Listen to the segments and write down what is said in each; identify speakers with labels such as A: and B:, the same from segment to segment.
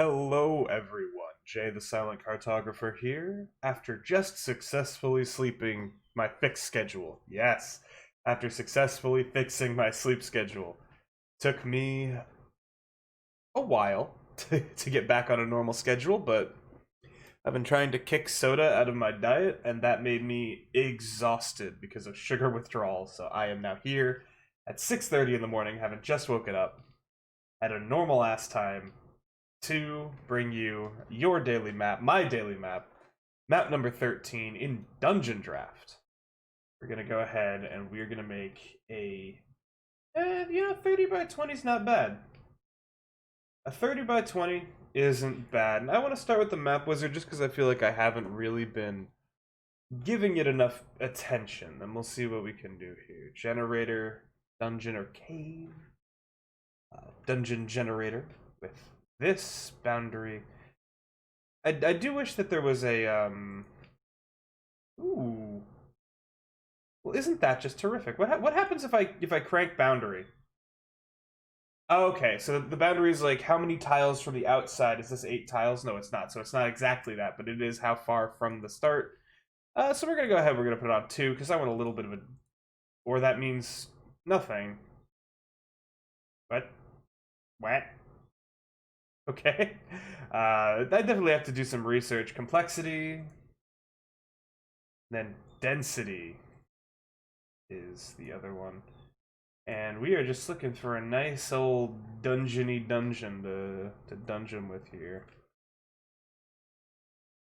A: Hello, everyone. Jay the Silent Cartographer here. After just successfully sleeping my fixed schedule. Yes, after successfully fixing my sleep schedule. Took me a while to get back on a normal schedule, but I've been trying to kick soda out of my diet, and that made me exhausted because of sugar withdrawal. So I am now here at 6:30 in the morning, having just woken up at a normal ass time to bring you your daily map, my daily map, map number 13 in Dungeon Draft. We're going to go ahead and we're going to make a, 30 by 20 is not bad. A 30 by 20 isn't bad. And I want to start with the map wizard just because I feel like I haven't really been giving it enough attention. And we'll see what we can do here. Generator, dungeon or cave. Dungeon generator with this boundary. I do wish that there was a ooh. Well, isn't that just terrific? What happens if I crank boundary? Okay, so the boundary is like how many tiles from the outside? Is this 8 tiles? No, it's not. So it's not exactly that, but it is how far from the start. So we're gonna go ahead. We're gonna put it on 2 because I want a little bit of a, or that means nothing. What? Okay. I definitely have to do some research. Complexity, then density is the other one. And we are just looking for a nice old dungeony dungeon to dungeon with here.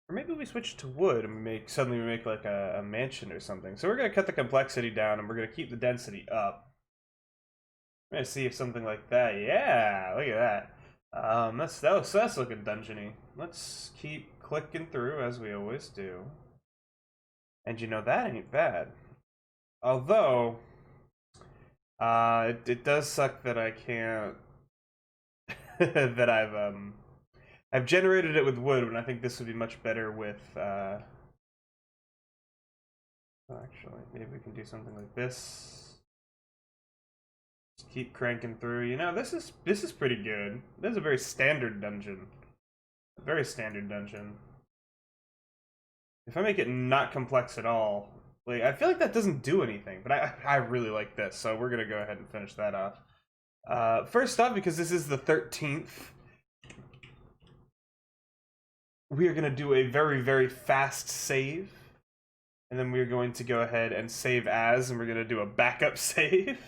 A: Or maybe we switch to wood and suddenly we make like a mansion or something. So we're gonna cut the complexity down and we're gonna keep the density up. I'm gonna see if something like that. Yeah, look at that. That's looking dungeony. Let's keep clicking through as we always do. And you know that ain't bad. Although, it does suck that I can't that I've generated it with wood when I think this would be much better with actually maybe we can do something like this. Just keep cranking through. You know, this is pretty good. This is a very standard dungeon. A very standard dungeon. If I make it not complex at all, like I feel like that doesn't do anything, but I really like this, so we're gonna go ahead and finish that off. First up, because this is the 13th, we are gonna do a very, very fast save. And then we're going to go ahead and save as, and we're gonna do a backup save.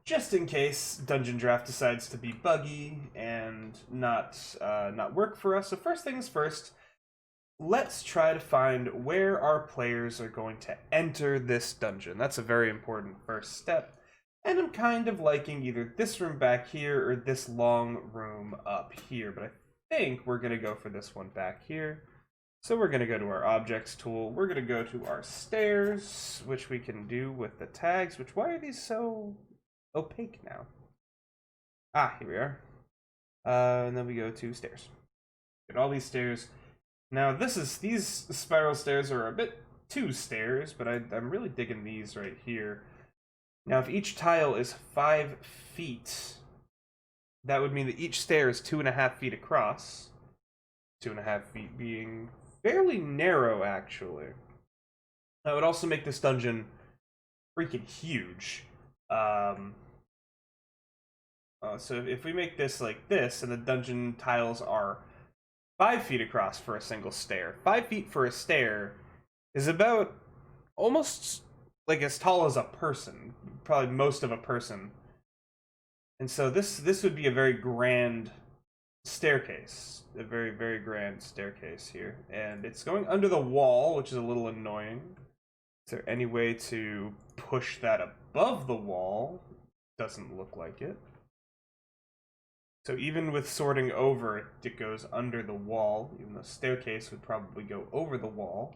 A: Just in case Dungeon Draft decides to be buggy and not work for us. So first things first, let's try to find where our players are going to enter this dungeon. That's a very important first step. And I'm kind of liking either this room back here or this long room up here. But I think we're going to go for this one back here. So we're going to go to our objects tool. We're going to go to our stairs, which we can do with the tags. Which, why are these so opaque now? Ah, here we are. And then we go to stairs. Get all these stairs. Now these spiral stairs are a bit too stairs, but I'm really digging these right here. Now if each tile is 5 feet, that would mean that each stair is 2.5 feet across. 2.5 feet being fairly narrow, actually. That would also make this dungeon freaking huge. So if we make this like this, and the dungeon tiles are 5 feet across for a single stair. 5 feet for a stair is about almost like as tall as a person, probably most of a person. And so this would be a very grand staircase, a very, very grand staircase here. And it's going under the wall, which is a little annoying. Is there any way to push that above the wall? Doesn't look like it. So even with sorting over, it goes under the wall, even though staircase would probably go over the wall.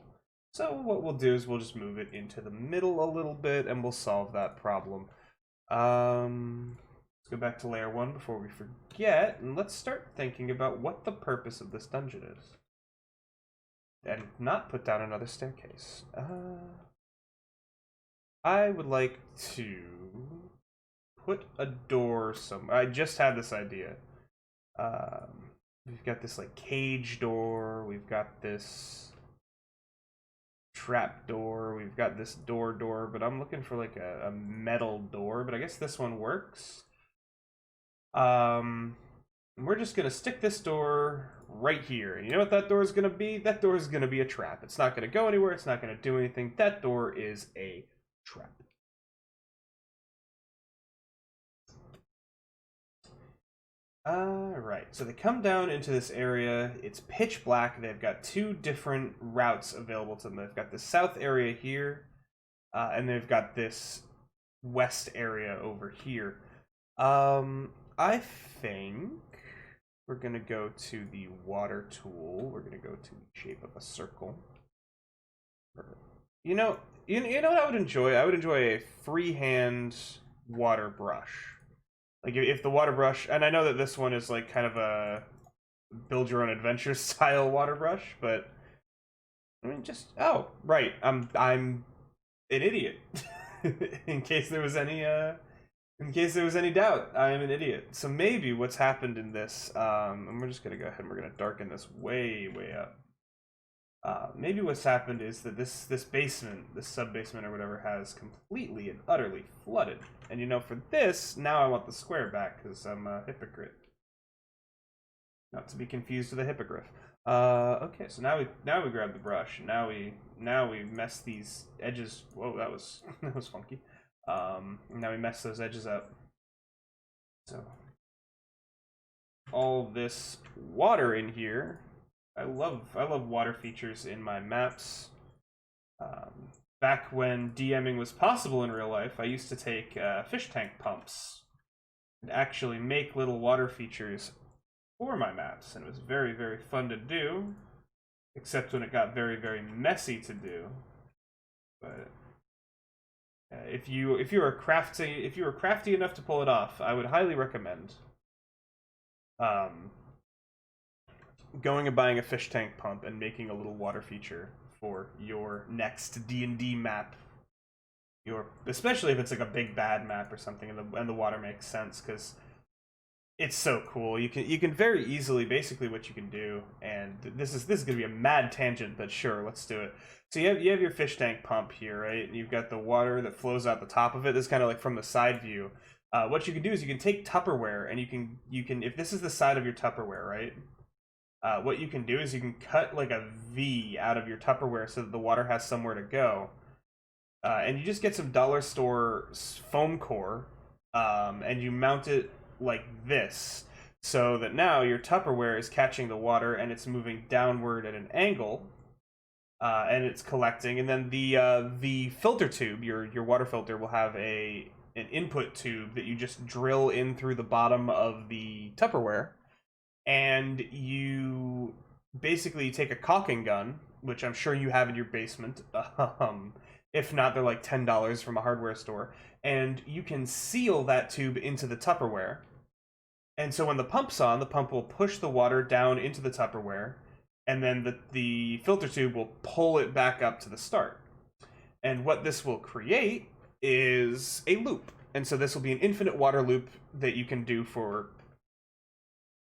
A: So what we'll do is we'll just move it into the middle a little bit, and we'll solve that problem. Let's go back to layer 1 before we forget, and let's start thinking about what the purpose of this dungeon is. And not put down another staircase. I would like to put a door somewhere. I just had this idea. We've got this like cage door. We've got this trap door. We've got this door, but I'm looking for like a metal door. But I guess this one works. We're just gonna stick this door right here. You know what that door is gonna be? That door is gonna be a trap. It's not gonna go anywhere. It's not gonna do anything. That door is a trap. Right. So they come down into this area. It's pitch black. They've got two different routes available to them. They've got the south area here, and they've got this west area over here. I think we're gonna go to the water tool. We're gonna go to the shape of a circle. You know what I would enjoy? I would enjoy a freehand water brush. Like if the water brush, and I know that this one is like kind of a build your own adventure style water brush, but I mean just right, I'm an idiot. In case there was any doubt, I am an idiot. So maybe what's happened in this, and we're just gonna go ahead and we're gonna darken this way up. Maybe what's happened is that this basement, this sub-basement or whatever, has completely and utterly flooded. And you know, for this, now I want the square back because I'm a hypocrite. Not to be confused with a hippogriff. Okay, so now we grab the brush. Now we mess these edges. Whoa, that was that was funky. Now we mess those edges up. So all this water in here. I love water features in my maps. Back when DMing was possible in real life, I used to take fish tank pumps and actually make little water features for my maps, and it was very, very fun to do, except when it got very, very messy to do. But if you were crafty enough to pull it off, I would highly recommend going and buying a fish tank pump and making a little water feature for your next D&D map. Especially if it's like a big bad map or something, and the water makes sense, because it's so cool. You can very easily, basically what you can do, and this is gonna be a mad tangent, but sure, let's do it. So you have your fish tank pump here, right? And you've got the water that flows out the top of it. This is kind of like from the side view. What you can do is you can take Tupperware, and you can if this is the side of your Tupperware, right? What you can do is you can cut like a V out of your Tupperware so that the water has somewhere to go. And you just get some dollar store foam core, and you mount it like this, so that now your Tupperware is catching the water and it's moving downward at an angle, and it's collecting. And then the filter tube, your water filter, will have an input tube that you just drill in through the bottom of the Tupperware. And you basically take a caulking gun, which I'm sure you have in your basement. If not, they're like $10 from a hardware store. And you can seal that tube into the Tupperware. And so when the pump's on, the pump will push the water down into the Tupperware. And then the filter tube will pull it back up to the start. And what this will create is a loop. And so this will be an infinite water loop that you can do for...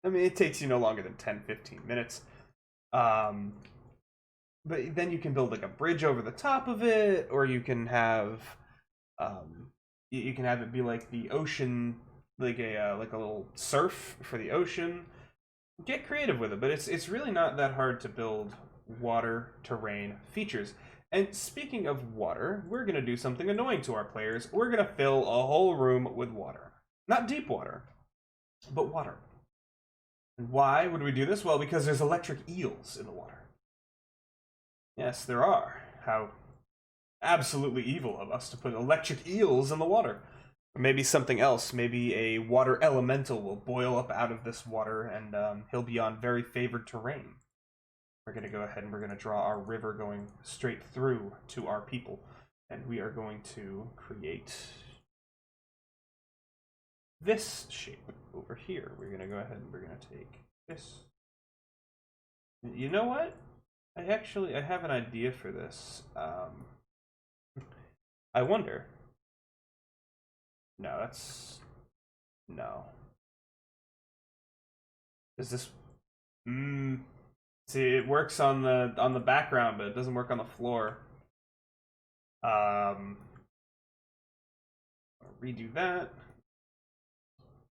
A: I mean, it takes you no longer than 10-15 minutes. But then you can build like a bridge over the top of it, or you can have it be like the ocean, like a little surf for the ocean. Get creative with it, but it's really not that hard to build water terrain features. And speaking of water, we're gonna do something annoying to our players. We're gonna fill a whole room with water. Not deep water, but water. Why would we do this? Well, because there's electric eels in the water. Yes, there are. How absolutely evil of us to put electric eels in the water. Or maybe something else. Maybe a water elemental will boil up out of this water, and he'll be on very favored terrain. We're going to go ahead and we're going to draw our river going straight through to our people. And we are going to create this shape over here. We're going to go ahead and we're going to take this. You know what? I have an idea for this. I wonder. No, No. Is this... See, it works on the background, but it doesn't work on the floor. I'll redo that.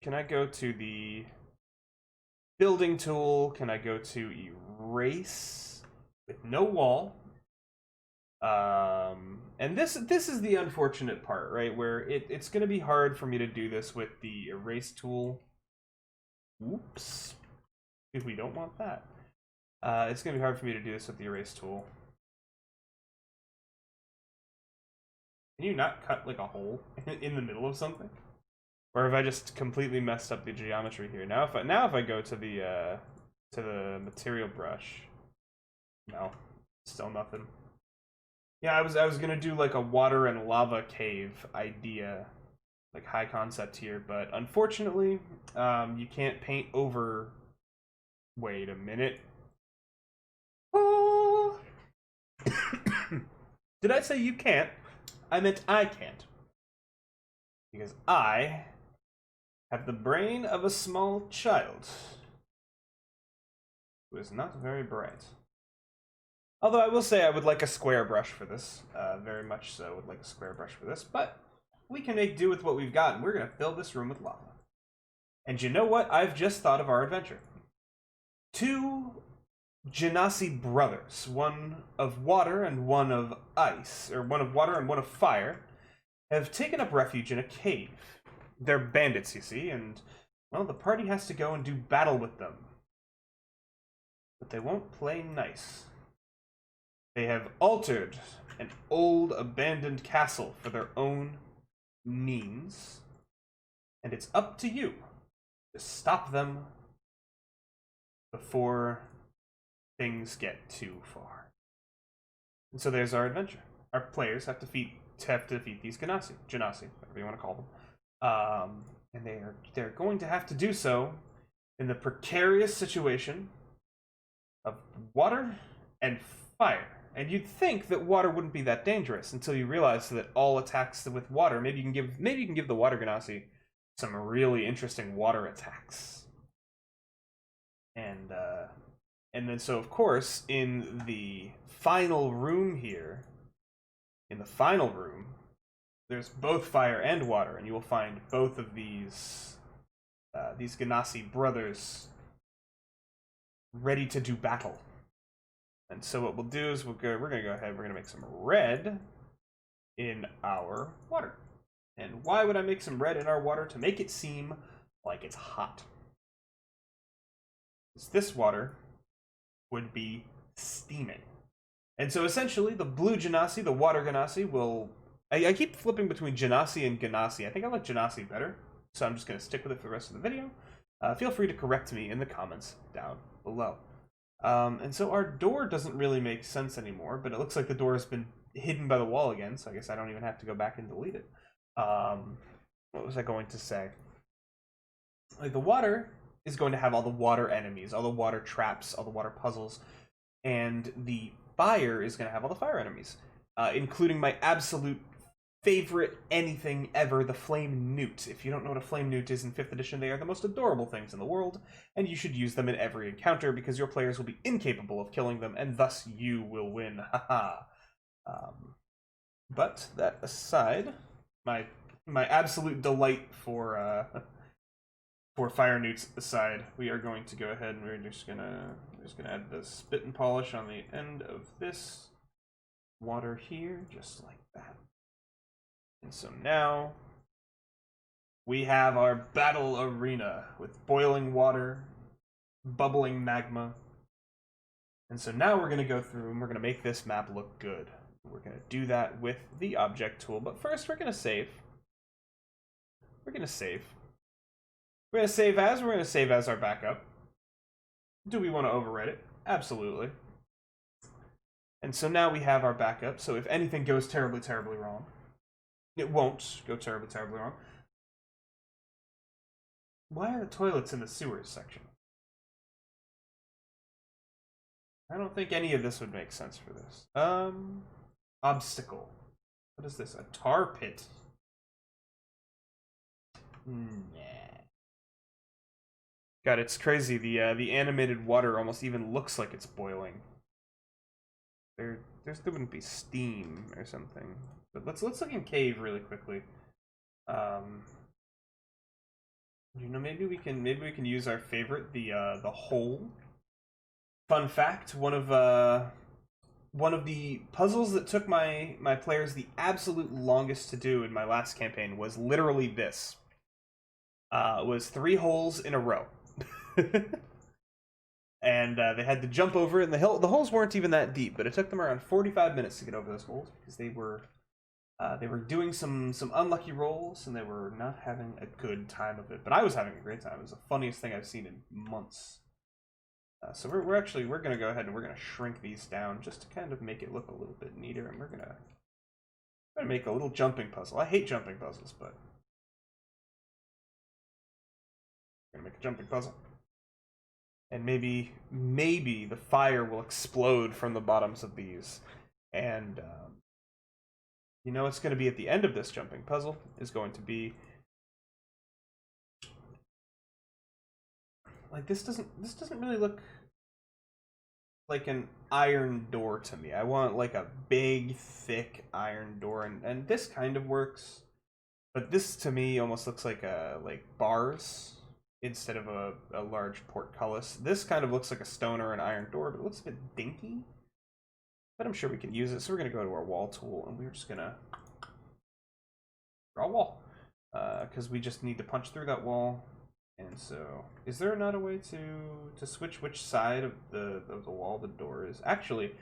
A: Can I go to the building tool? Can I go to erase with no wall? And this is the unfortunate part, right? Where it's going to be hard for me to do this with the erase tool. Oops. Because we don't want that. It's going to be hard for me to do this with the erase tool. Can you not cut like a hole in the middle of something? Or have I just completely messed up the geometry here? Now if I go to the material brush, no, still nothing. Yeah, I was gonna do like a water and lava cave idea, like high concept here, but unfortunately, you can't paint over. Wait a minute. Oh. Did I say you can't? I meant I can't. Because I have the brain of a small child who is not very bright. Although I will say I would like a square brush for this. Very much so would like a square brush for this. But we can make do with what we've got, and we're going to fill this room with lava. And you know what? I've just thought of our adventure. 2 Genasi brothers, one of water and one of ice, or one of water and one of fire, have taken up refuge in a cave. They're bandits, you see, and, well, the party has to go and do battle with them. But they won't play nice. They have altered an old abandoned castle for their own means, and it's up to you to stop them before things get too far. And so there's our adventure. Our players have to defeat these Genasi, whatever you want to call them. And they're going to have to do so in the precarious situation of water and fire. And you'd think that water wouldn't be that dangerous until you realize that all attacks with water, maybe you can give the water Genasi some really interesting water attacks. And then so of course in the final room here, there's both fire and water, and you will find both of these Genasi brothers ready to do battle. And so what we'll do is we're gonna go ahead, we're gonna make some red in our water. And why would I make some red in our water? To make it seem like it's hot. This water would be steaming. And so essentially the blue Genasi, the water Genasi, will... I keep flipping between Genasi and Genasi. I think I like Genasi better, so I'm just going to stick with it for the rest of the video. Feel free to correct me in the comments down below. And so our door doesn't really make sense anymore, but it looks like the door has been hidden by the wall again, so I guess I don't even have to go back and delete it. What was I going to say? Like, the water is going to have all the water enemies, all the water traps, all the water puzzles, and the fire is going to have all the fire enemies, including my absolute favorite anything ever, the flame newt. If you don't know what a flame newt is in 5th edition, they are the most adorable things in the world, and you should use them in every encounter because your players will be incapable of killing them, and thus you will win. Haha. But that aside, my absolute delight for fire newts aside, we are going to go ahead and we're just gonna add the spit and polish on the end of this water here, just like that. And so now we have our battle arena with boiling water, bubbling magma. And so now we're going to go through and we're going to make this map look good. We're going to do that with the object tool. But first we're going to save. We're going to save. We're going to save as our backup. Do we want to overwrite it? Absolutely. And so now we have our backup. So if anything goes terribly, terribly wrong, it won't go terribly, terribly wrong. Why are the toilets in the sewers section? I don't think any of this would make sense for this. Obstacle. What is this? A tar pit? Nah. God, it's crazy. The animated water almost even looks like it's boiling. There wouldn't be steam or something. But let's look in cave really quickly. You know, maybe we can use our favorite, the hole. Fun fact: one of the puzzles that took my players the absolute longest to do in my last campaign was literally this. It was 3 holes in a row. And they had to jump over it, and the holes weren't even that deep, but it took them around 45 minutes to get over those holes because they were doing some unlucky rolls, and they were not having a good time of it. But I was having a great time. It was the funniest thing I've seen in months. So we're gonna go ahead and we're gonna shrink these down just to kind of make it look a little bit neater, and we're gonna make a little jumping puzzle. I hate jumping puzzles, but we're gonna make a jumping puzzle. And maybe the fire will explode from the bottoms of these. And you know what's going to be at the end of this jumping puzzle is going to be like this doesn't really look like an iron door to me. I want like a big, thick iron door, and this kind of works. But this to me almost looks like bars instead of a large portcullis. This kind of looks like a stone or an iron door, but it looks a bit dinky. But I'm sure we can use it. So we're going to go to our wall tool, and we're just going to draw a wall. Because we just need to punch through that wall. And so, is there not a way to switch which side of the wall the door is? Actually,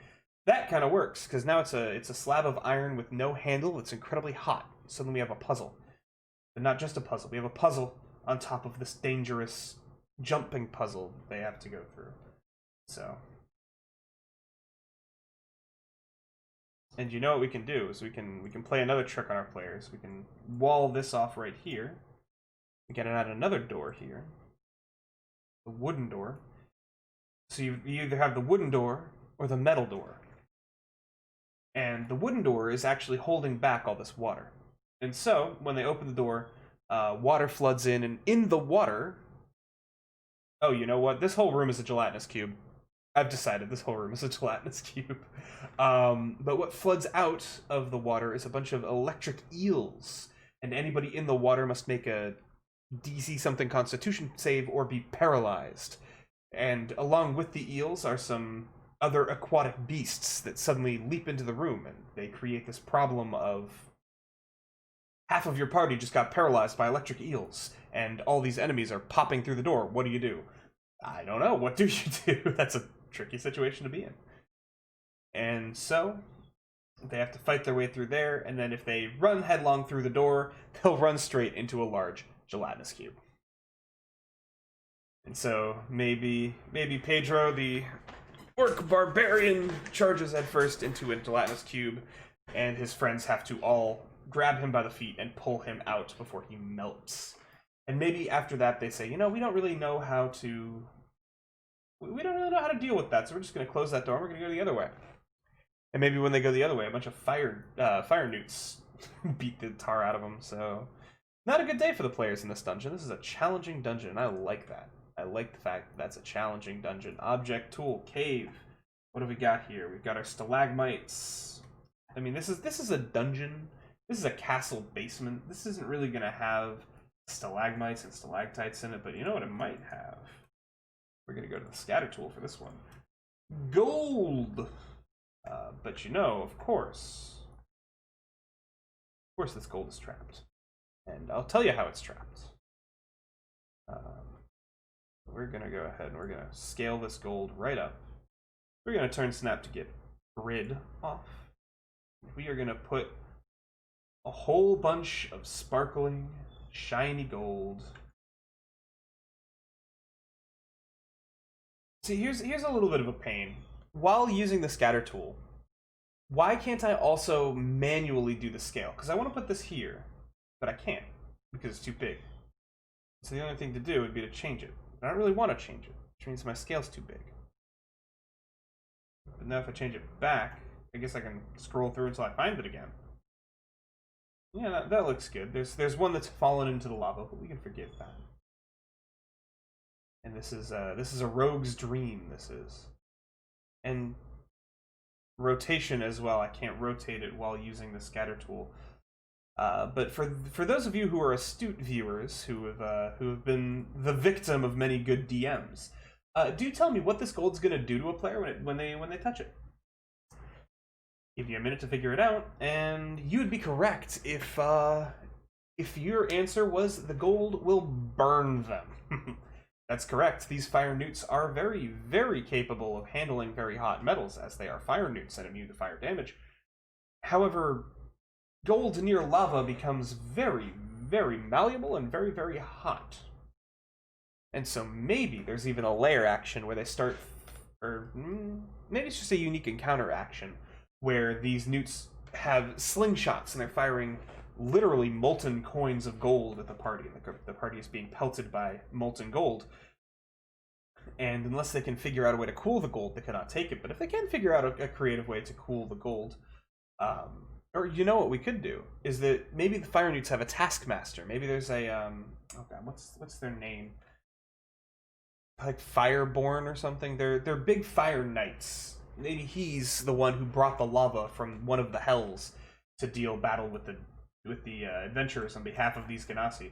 A: that kind of works, because now it's a slab of iron with no handle that's incredibly hot. So then we have a puzzle. But not just a puzzle. We have a puzzle on top of this dangerous jumping puzzle they have to go through. So, and you know what we can do is we can play another trick on our players. We can wall this off right here. We can add another door here, the wooden door. So you either have the wooden door or the metal door, and the wooden door is actually holding back all this water. And so when they open the door, water floods in, and in the water, oh, you know what? This whole room is a gelatinous cube. I've decided this whole room is a gelatinous cube. But what floods out of the water is a bunch of electric eels, and anybody in the water must make a DC something Constitution save or be paralyzed. And along with the eels are some other aquatic beasts that suddenly leap into the room, and they create this problem of half of your party just got paralyzed by electric eels, and all these enemies are popping through the door. What do you do? I don't know. What do you do? That's a tricky situation to be in. And so they have to fight their way through there, and then if they run headlong through the door, they'll run straight into a large gelatinous cube. And so maybe Pedro, the orc barbarian, charges headfirst into a gelatinous cube, and his friends have to all grab him by the feet and pull him out before he melts. And maybe after that they say, you know, we don't really know how to deal with that, so we're just going to close that door and we're going to go the other way. And maybe when they go the other way, a bunch of fire newts beat the tar out of them. So not a good day for the players in this dungeon. This is a challenging dungeon, and I like that. I like the fact that that's a challenging dungeon. Object, tool, cave. What have we got here? We've got our stalagmites. I mean, this is a dungeon. This is a castle basement. This isn't really going to have stalagmites and stalactites in it, but you know what it might have? We're going to go to the scatter tool for this one. Gold! But you know, of course, this gold is trapped. And I'll tell you how it's trapped. We're going to go ahead and we're going to scale this gold right up. We're going to turn snap to get grid off. We are going to put a whole bunch of sparkling, shiny gold. See, here's a little bit of a pain. While using the scatter tool, why can't I also manually do the scale? Because I want to put this here, but I can't because it's too big. So the only thing to do would be to change it. But I don't really want to change it, which means my scale's too big. But now if I change it back, I guess I can scroll through until I find it again. Yeah, that looks good. There's one that's fallen into the lava, but we can forgive that. And this is a rogue's dream. This is, and rotation as well. I can't rotate it while using the scatter tool. But for those of you who are astute viewers who have been the victim of many good DMs, do tell me what this gold's gonna do to a player when they touch it. Give you a minute to figure it out, and you would be correct if your answer was the gold will burn them. That's correct. These fire newts are very, very capable of handling very hot metals, as they are fire newts and immune to fire damage. However, gold near lava becomes very, very malleable and very, very hot. And so maybe there's even a layer action where they start, or maybe it's just a unique encounter action, where these newts have slingshots and they're firing literally molten coins of gold at the party. The party is being pelted by molten gold. And unless they can figure out a way to cool the gold, they cannot take it. But if they can figure out a creative way to cool the gold, or you know what we could do is that maybe the fire newts have a taskmaster. Maybe there's a oh god, what's their name? Like Fireborn or something. They're big fire knights. Maybe he's the one who brought the lava from one of the hells to deal battle with the adventurers on behalf of these Ganassi.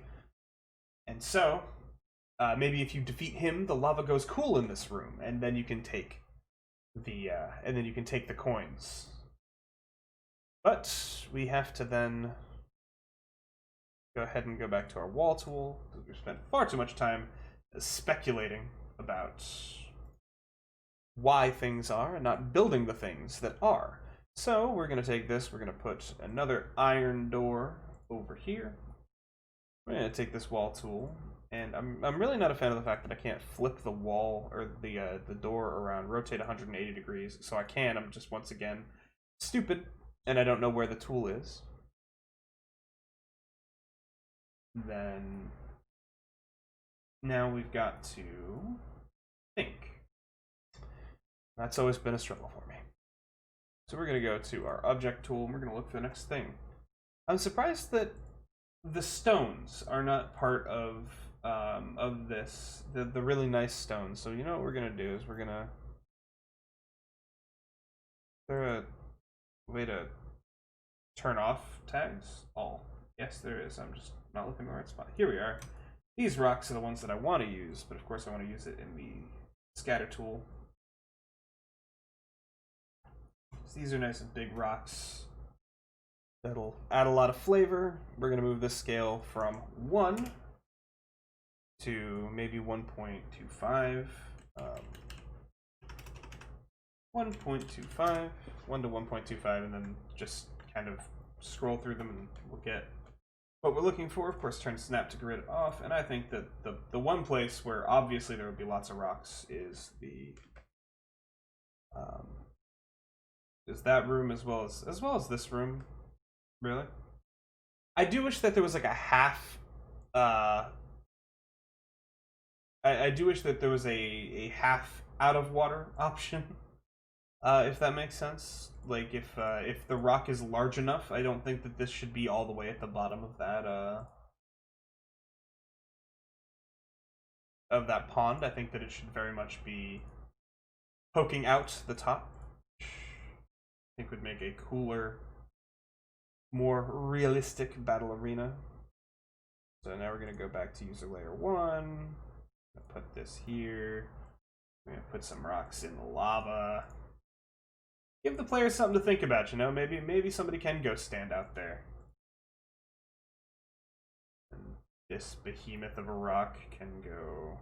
A: And so, maybe if you defeat him, the lava goes cool in this room, and then you can take the coins. But we have to then go ahead and go back to our wall tool, because we've spent far too much time speculating about why things are and not building the things that are. So we're going to take this, we're going to put another iron door over here. We're going to take this wall tool, and I'm really not a fan of the fact that I can't flip the wall or the door around, rotate 180 degrees. So I can, I'm just once again stupid, and I don't know where the tool is. Then now we've got to think. That's always been a struggle for me. So we're going to go to our object tool, and we're going to look for the next thing. I'm surprised that the stones are not part of this, the really nice stones. So you know what we're going to do is we're going to... Is there a way to turn off tags? All. Yes, there is. I'm just not looking in the right spot. Here we are. These rocks are the ones that I want to use, but of course I want to use it in the scatter tool. So these are nice and big rocks. That'll add a lot of flavor. We're going to move this scale from 1 to maybe 1.25. 1.25, 1 to 1.25, and then just kind of scroll through them and we'll get what we're looking for. Of course, turn snap to grid off, and I think that the one place where obviously there would be lots of rocks is that room as well as this room. Really, I do wish that there was like a half. I do wish that there was a half out of water option. If that makes sense. Like if the rock is large enough, I don't think that this should be all the way at the bottom of that pond. I think that it should very much be poking out the top, which I think would make a cooler, more realistic battle arena. So now we're going to go back to user layer 1. Put this here. We're going to put some rocks in the lava. Give the players something to think about, you know? Maybe somebody can go stand out there. And this behemoth of a rock can go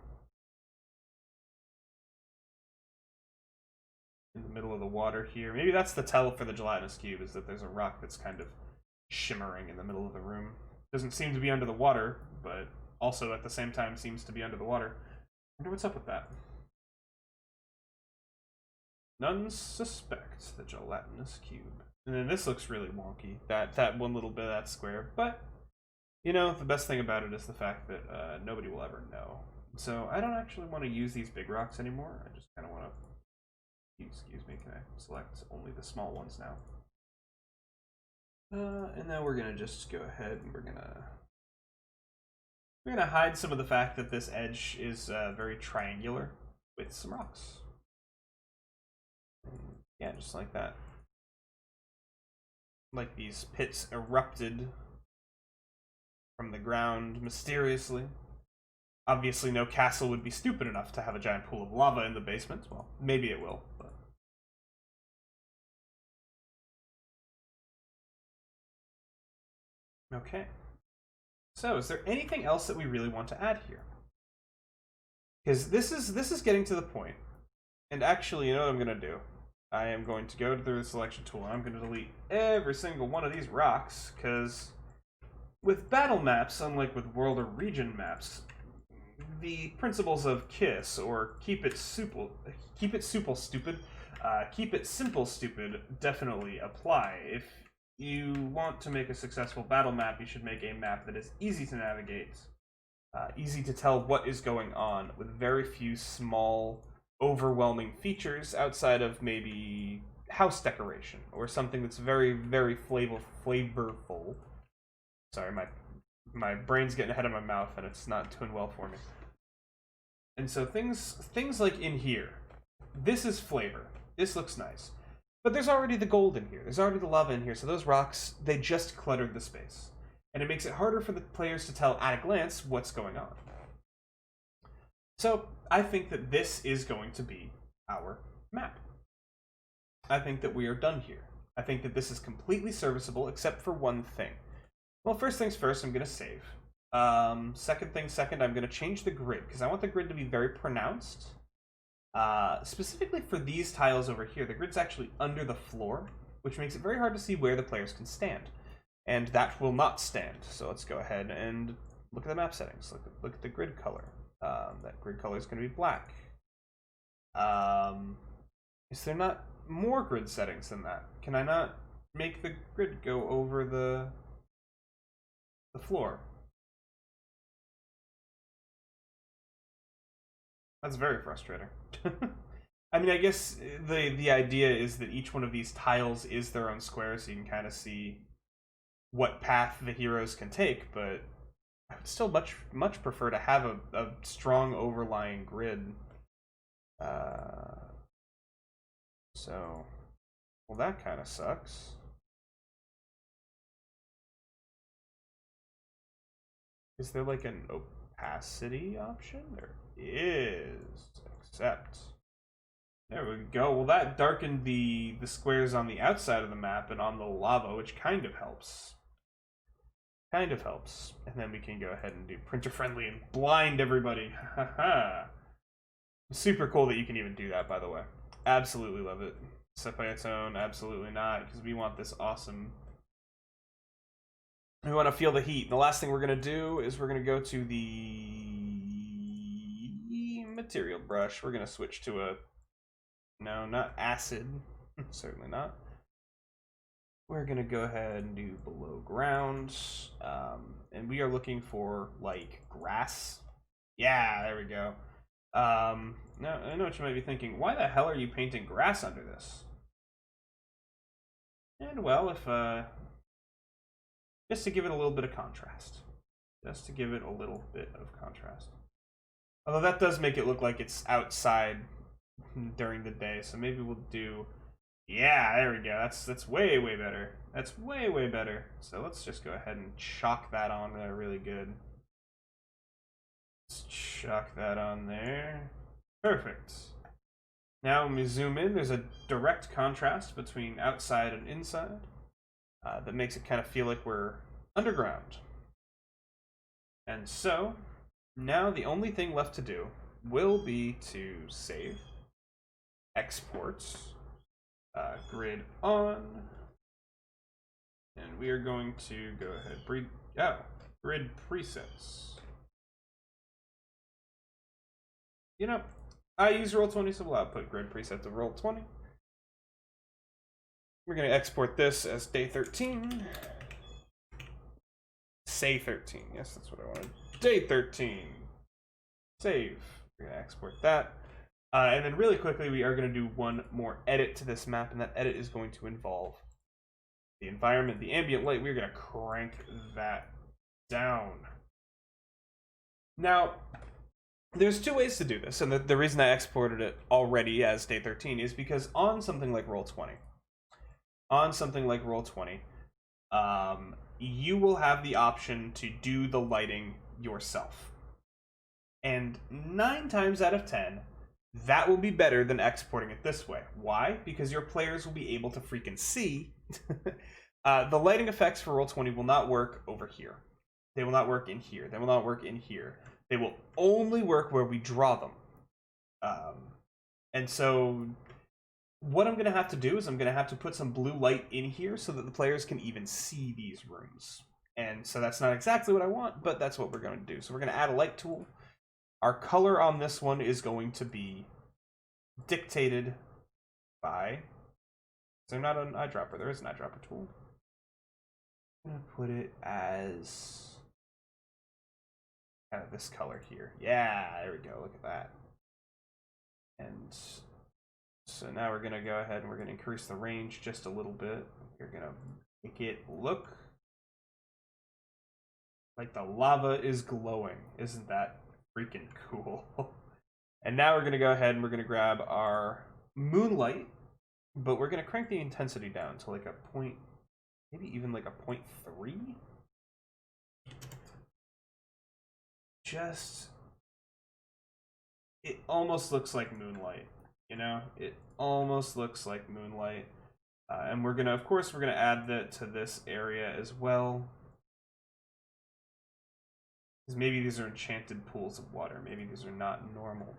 A: in the middle of the water here. Maybe that's the tell for the gelatinous cube, is that there's a rock that's kind of shimmering in the middle of the room. Doesn't seem to be under the water, but also at the same time seems to be under the water. I wonder what's up with that. None suspect the gelatinous cube. And then this looks really wonky. That one little bit of that square. But, you know, the best thing about it is the fact that nobody will ever know. So I don't actually want to use these big rocks anymore. I just kind of want to... Excuse me, can I select only the small ones now? And then we're going to just go ahead and we're going to We're going to hide some of the fact that this edge is very triangular with some rocks. Yeah, just like that. Like these pits erupted from the ground mysteriously. Obviously, no castle would be stupid enough to have a giant pool of lava in the basement. Well, maybe it will, but... Okay. So, is there anything else that we really want to add here? Because this is getting to the point. And actually, you know what I'm going to do? I am going to go to the selection tool, and I'm going to delete every single one of these rocks, because with battle maps, unlike with world or region maps, the principles of KISS, or keep it simple stupid, definitely apply. If you want to make a successful battle map, you should make a map that is easy to navigate, easy to tell what is going on, with very few small, overwhelming features outside of maybe house decoration, or something that's very, very flavorful. Sorry, my brain's getting ahead of my mouth, and it's not doing well for me. And so things like in here, this is flavor. This looks nice. But there's already the gold in here. There's already the lava in here. So those rocks, they just cluttered the space. And it makes it harder for the players to tell at a glance what's going on. So I think that this is going to be our map. I think that we are done here. I think that this is completely serviceable except for one thing. Well, first things first, I'm going to save. Second thing second, I'm going to change the grid, because I want the grid to be very pronounced. Specifically for these tiles over here, the grid's actually under the floor, which makes it very hard to see where the players can stand. And that will not stand, so let's go ahead and look at the map settings. Look at the grid color. That grid color is going to be black. Is there not more grid settings than that? Can I not make the grid go over the floor? That's very frustrating. I mean, I guess the idea is that each one of these tiles is their own square, so you can kind of see what path the heroes can take, but I would still much prefer to have a strong overlying grid. So, well, that kind of sucks. Is there like an opacity option? There is. Accept. There we go. Well, that darkened the squares on the outside of the map and on the lava, which kind of helps. Kind of helps. And then we can go ahead and do printer friendly and blind everybody. Haha. Super cool that you can even do that, by the way. Absolutely love it. Set by its own, absolutely not, because we want this awesome. We want to feel the heat. And the last thing we're going to do is we're going to go to the material brush. We're going to switch to a, no, not acid. Certainly not. We're going to go ahead and do below ground. And we are looking for, like, grass. Yeah, there we go. Now, I know what you might be thinking. Why the hell are you painting grass under this? And, well, if, just to give it a little bit of contrast. Just to give it a little bit of contrast. Although that does make it look like it's outside during the day, so maybe we'll do... Yeah, there we go. That's way, way better. That's way, way better. So let's just go ahead and chalk that on there really good. Let's chalk that on there. Perfect. Now when we zoom in, there's a direct contrast between outside and inside. That makes it kind of feel like we're underground. And so, now the only thing left to do will be to save, export, grid on, and we are going to go ahead, grid presets. You know, I use Roll20, so we'll output grid preset to Roll20. We're going to export this as day 13. Say 13. Yes, that's what I wanted. Day 13. Save. We're going to export that. And then really quickly, we are going to do one more edit to this map, and that edit is going to involve the environment, the ambient light. We're going to crank that down. Now, there's two ways to do this, and the reason I exported it already as day 13 is because on something like Roll20, you will have the option to do the lighting yourself. And 9 times out of 10, that will be better than exporting it this way. Why? Because your players will be able to freaking see. The lighting effects for Roll20 will not work over here. They will not work in here. They will not work in here. They will only work where we draw them. And so what I'm going to have to do is I'm going to have to put some blue light in here so that the players can even see these rooms. And so that's not exactly what I want, but that's what we're going to do. So we're going to add a light tool. Our color on this one is going to be dictated by... Is there not an eyedropper? There is an eyedropper tool. I'm going to put it as kind of this color here. Yeah, there we go. Look at that. And so now we're going to go ahead and we're going to increase the range just a little bit. We're going to make it look like the lava is glowing. Isn't that freaking cool? And now we're going to go ahead and we're going to grab our moonlight, but we're going to crank the intensity down to like a point, maybe even like a 0.3. Just, it almost looks like moonlight, you know? It almost looks like moonlight. And we're going to, of course, we're going to add that to this area as well. Because maybe these are enchanted pools of water. Maybe these are not normal.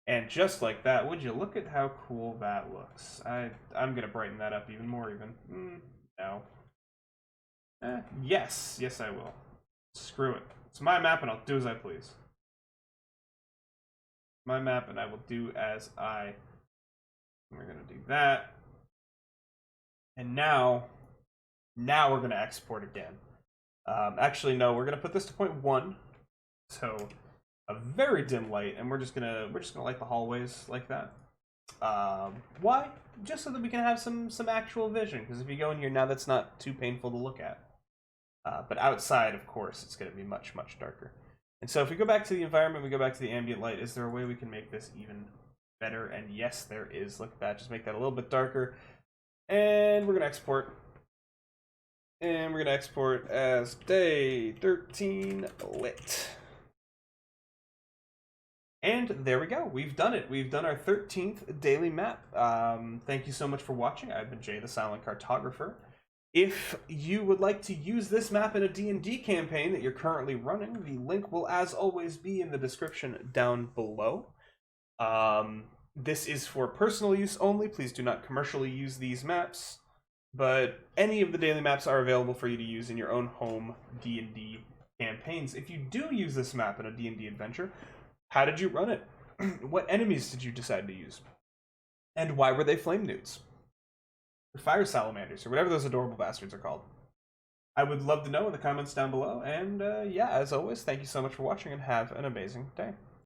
A: And just like that, would you look at how cool that looks? I'm going to brighten that up even more even. No. Yes. Yes, I will. Screw it. It's my map and I'll do as I please. My map and I will do as I... We're going to do that. And now we're going to export again. Actually, no, we're going to put this to 0.1. So a very dim light, and we're just gonna light the hallways like that. Why? Just so that we can have some actual vision. Because if you go in here now, that's not too painful to look at. But outside, of course, it's going to be much darker. And so if we go back to the environment, we go back to the ambient light. Is there a way we can make this even better? And yes, there is. Look at that. Just make that a little bit darker. And we're going to export. And we're going to export as day 13 lit. And there we go. We've done it. We've done our 13th daily map. Thank you so much for watching. I've been Jay, the Silent Cartographer. If you would like to use this map in a D&D campaign that you're currently running, the link will, as always, be in the description down below. This is for personal use only. Please do not commercially use these maps. But any of the daily maps are available for you to use in your own home D&D campaigns. If you do use this map in a D&D adventure, how did you run it? What enemies did you decide to use? And why were they flame newts? Or fire salamanders, or whatever those adorable bastards are called. I would love to know in the comments down below. And yeah, as always, thank you so much for watching and have an amazing day.